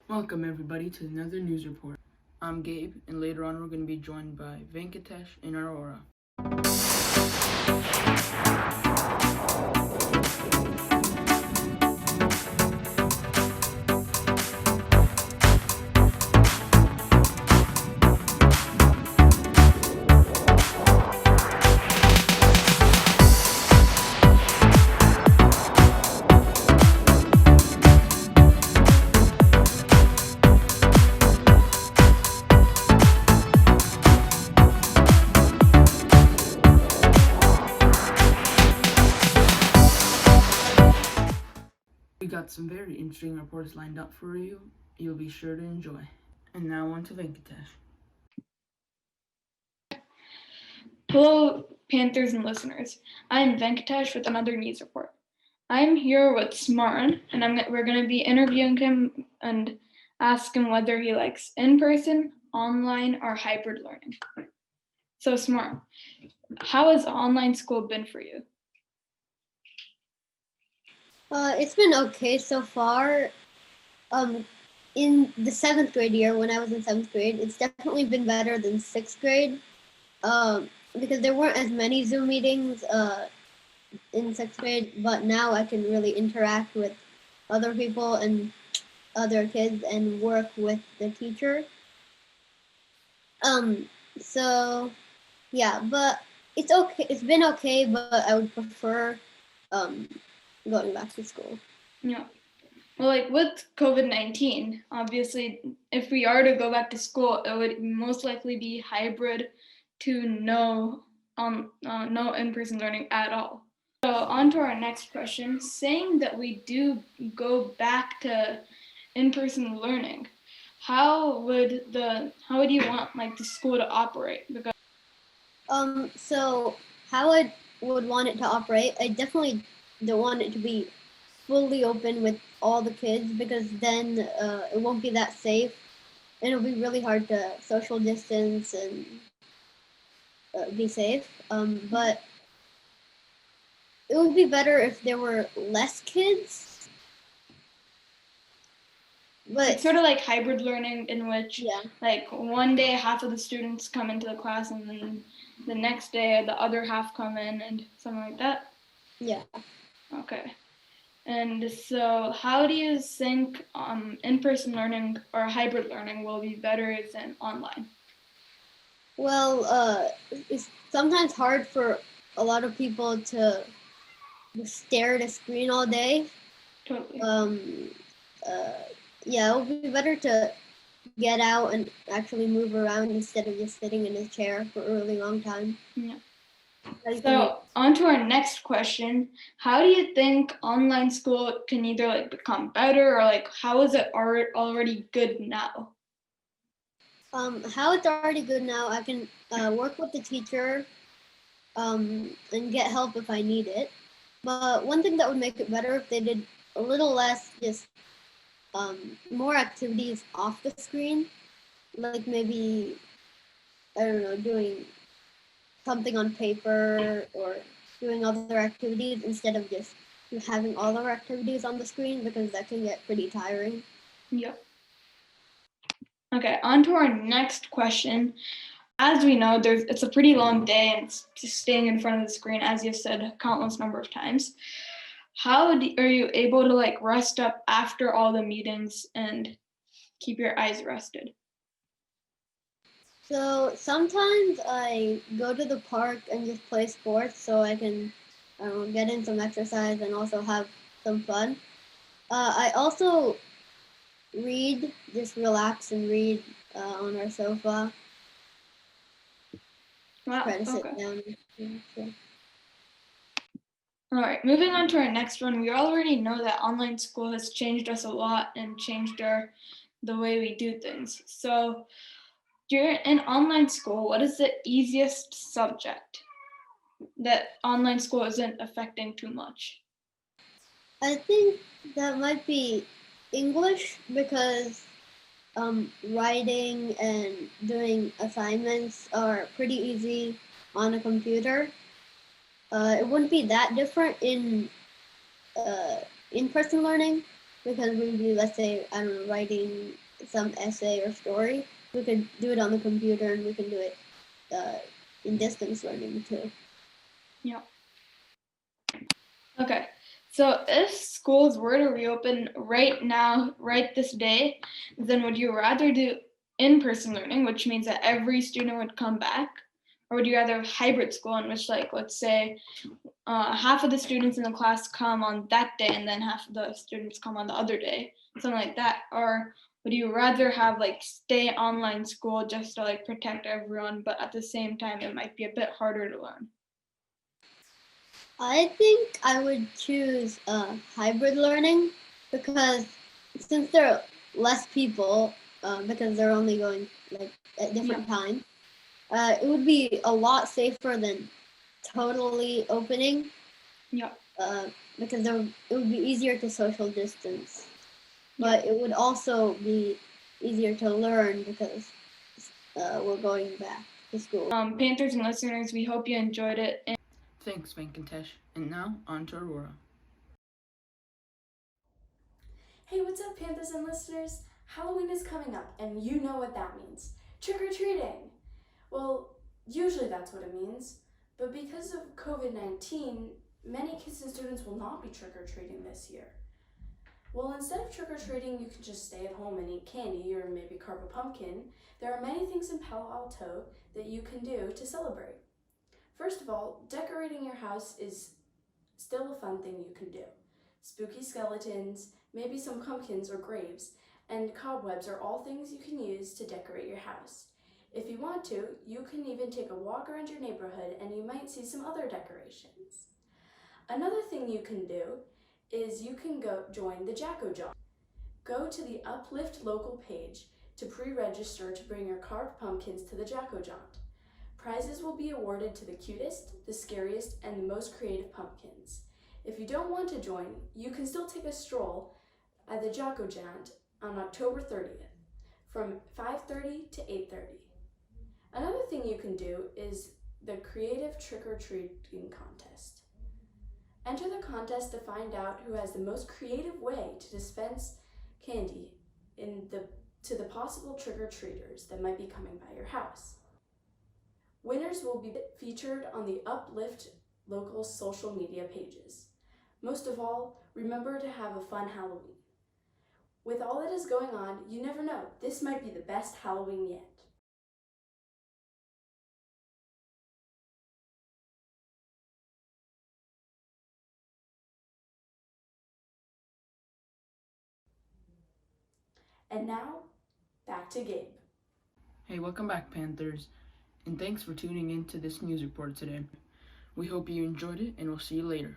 Welcome everybody to another news report. I'm Gabe, and later on we're going to be joined by Venkatesh and Aurora. We got some very interesting reports lined up for you. You'll be sure to enjoy. And now on to Venkatesh. Hello, Panthers and listeners. I'm Venkatesh with another news report. I'm here with Smarn, and we're going to be interviewing him and ask him whether he likes in-person, online, or hybrid learning. So, Smarn, how has online school been for you? It's been okay so far. In the 7th grade year, when I was in 7th grade, it's definitely been better than 6th grade. Because there weren't as many Zoom meetings in 6th grade, but now I can really interact with other people and other kids and work with the teacher. So yeah, but it's okay. It's been okay, but I would prefer going back to school. Yeah. Well, like with COVID-19, obviously, if we are to go back to school, it would most likely be hybrid to no in-person learning at all. So on to our next question. Saying that we do go back to in-person learning, how would you want like the school to operate? Because So how I would want it to operate, I definitely don't want it to be fully open with all the kids because then it won't be that safe. And it'll be really hard to social distance and be safe. But it would be better if there were less kids. But it's sort of like hybrid learning in which yeah. like one day half of the students come into the class and then the next day the other half come in and something like that. Yeah. Okay. And so how do you think in-person learning or hybrid learning will be better than online? Well, it's sometimes hard for a lot of people to stare at a screen all day. Totally. Yeah, it would be better to get out and actually move around instead of just sitting in a chair for a really long time. Yeah. So on to our next question. How do you think online school can either like become better or like how is it already good now? How it's already good now, I can work with the teacher and get help if I need it. But one thing that would make it better if they did a little less just more activities off the screen, like maybe, I don't know, doing something on paper or doing other activities instead of just having all our activities on the screen because that can get pretty tiring. Yep. Okay, on to our next question. As we know, it's a pretty long day and it's just staying in front of the screen, as you've said countless number of times. How are you able to like rest up after all the meetings and keep your eyes rested? So sometimes I go to the park and just play sports so I can get in some exercise and also have some fun. I also read, just relax and read on our sofa. Wow. Try to sit Okay. down. Yeah, so. All right, moving on to our next one. We already know that online school has changed us a lot and changed the way we do things. So, in online school, what is the easiest subject that online school isn't affecting too much? I think that might be English because writing and doing assignments are pretty easy on a computer. It wouldn't be that different in in-person learning because we'd be, let's say, I don't know, writing some essay or story. We could do it on the computer, and we can do it in distance learning too. Yeah. Okay. So if schools were to reopen right now, right this day, then would you rather do in-person learning, which means that every student would come back, or would you rather have hybrid school in which, like, let's say, half of the students in the class come on that day and then half of the students come on the other day, something like that? Or would you rather have like stay online school just to like protect everyone, but at the same time it might be a bit harder to learn? I think I would choose hybrid learning because since there are less people, because they're only going like at different times, it would be a lot safer than totally opening. Yeah. Because it would be easier to social distance, but it would also be easier to learn because we're going back to school. Panthers and listeners, we hope you enjoyed it. Thanks, Venkatesh. And now, on to Aurora. Hey, what's up, Panthers and listeners? Halloween is coming up, and you know what that means. Trick-or-treating! Well, usually that's what it means, but because of COVID-19, many kids and students will not be trick-or-treating this year. Well, instead of trick-or-treating, you can just stay at home and eat candy or maybe carve a pumpkin. There are many things in Palo Alto that you can do to celebrate. First of all, decorating your house is still a fun thing you can do. Spooky skeletons, maybe some pumpkins or graves, and cobwebs are all things you can use to decorate your house. If you want to, you can even take a walk around your neighborhood and you might see some other decorations. Another thing you can do is you can go join the Jacko-Jaunt. Go to the Uplift local page to pre-register to bring your carved pumpkins to the Jacko-Jaunt. Prizes will be awarded to the cutest, the scariest, and the most creative pumpkins. If you don't want to join, you can still take a stroll at the Jacko-Jaunt on October 30th from 5:30 to 8:30. Another thing you can do is the Creative Trick-or-Treating Contest. Enter the contest to find out who has the most creative way to dispense candy to the possible trick-or-treaters that might be coming by your house. Winners will be featured on the Uplift local social media pages. Most of all, remember to have a fun Halloween. With all that is going on, you never know, this might be the best Halloween yet. And now, back to Gabe. Hey, welcome back, Panthers, and thanks for tuning in to this news report today. We hope you enjoyed it, and we'll see you later.